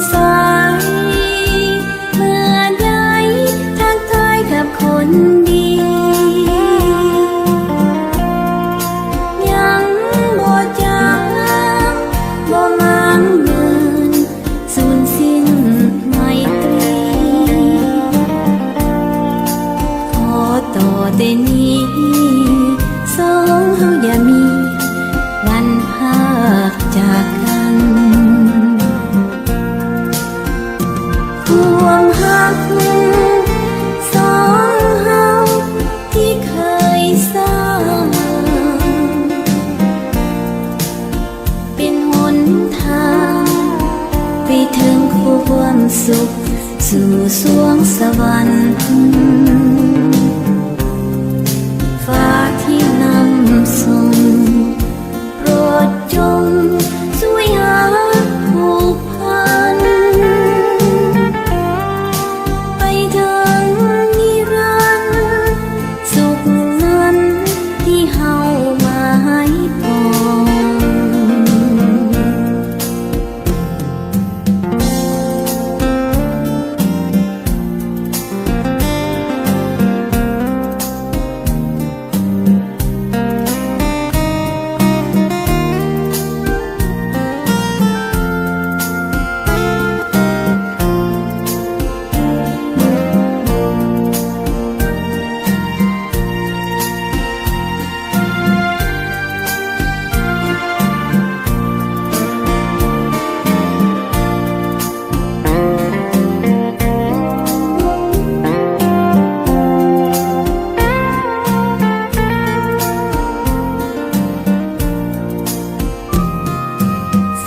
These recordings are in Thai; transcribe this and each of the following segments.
ใสเมื่อใดทักทายกับคนดียังบ่จางบ่มางเมินสูญสิ้นไมตรีขอต่อแต่นี้สองเฮาอย่ามีวันพากจากกันความหักสองเฮาที่เคยสร้างเป็นหนทางไปถึงความสุขสู่สวงสวรรค์ฟ้าที่นำส่งโปรดจงช่วยหาผูกพันไปถึงนิรันดร์สุขนั้นที่เฮาหมายปอง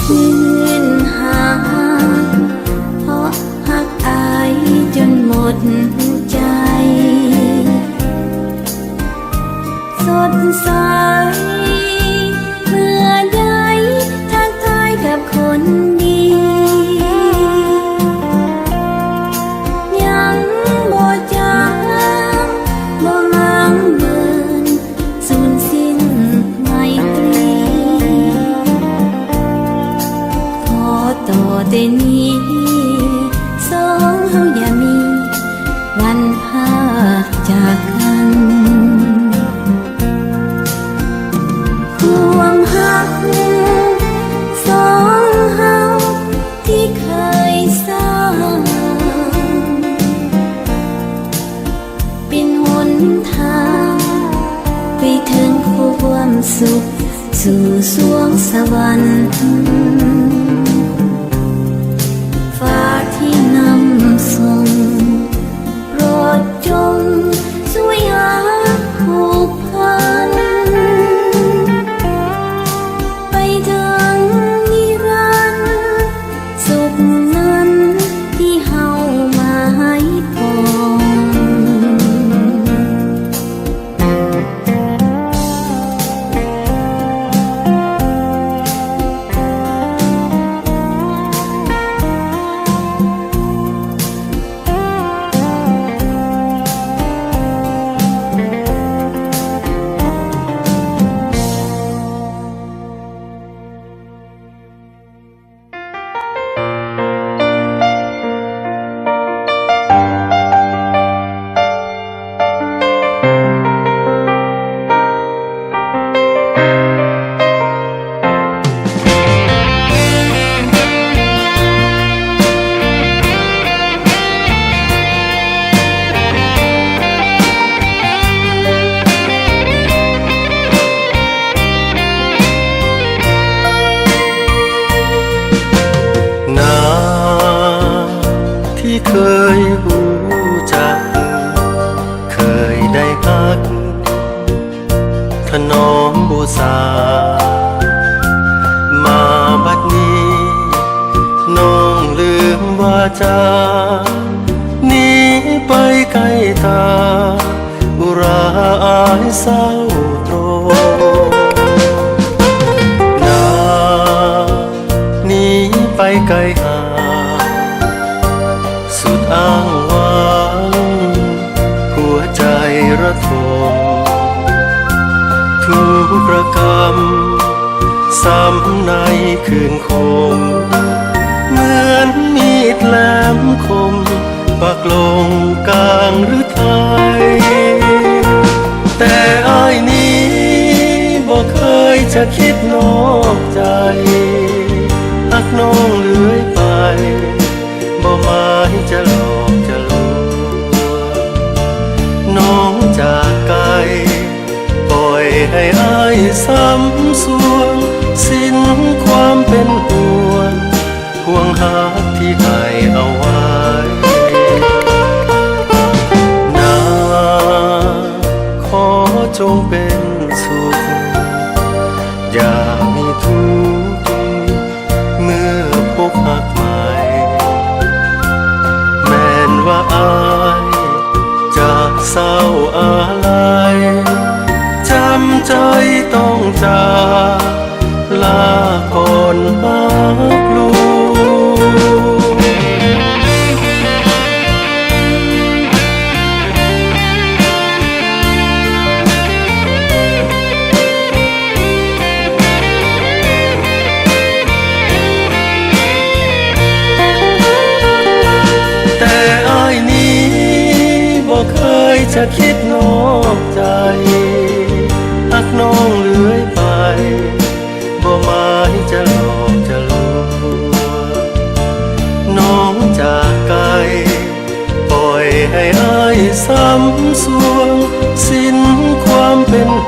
สิ้นหาเพราะหักอายจนหมดใจสดใสเมื่อใดทักทายกับคนดียังบ่จางบ่มางเมินสูญสิ้นไมตรีขอต่อแต่นี้สองเฮาอย่ามีวันพากจากกันความหักสองเฮาที่เคยสร้างเป็นหนทางไปถึงความสุขสู่สวงสวรรค์ฟ้าที่นำส่งโปรดจงช่วยหาผูกพันไปถึงนิรันดร์สุขนั้นที่เฮาหมายปอง เคยหูจักเคยได้พักถนอมบูชามาบัดนี้น้องลืมวาจาหนีไปไกลตาอุราอายเศร้าตรงนาหนีไปไกลหาสุดอ้างว้างหัวใจระทมทุกประกรรมซ้ำในคืนคงเหมือ อนมีดแหลมคมปักลงกลางหรือไทยแต่อ้ายนี้บ่เคยจะคิดนอกใจหักน้องเลื่อยไปบ่หมายจะหลอกจะลวงน้องจากไกลปล่อยให้อ้ายซ้ำสวงสิ้นความเป็นห่วงห่วงหาที่ให้เอาไว้นาขอจงเป็นสุขอย่ามีทุกข์เมื่อพบหักใหม่แม้นว่าอายจะเศร้าอะไรจำใจต้องจากลาก่อนหักลูกแต่อ้ายนี้บ่เคยจะคิดนอกใจหักน้องเลื่อยไปบ่หมายจะหลอกจะลวงน้องจากไกลปล่อยให้อ้ายซ้ำสวงสิ้นความเป็นห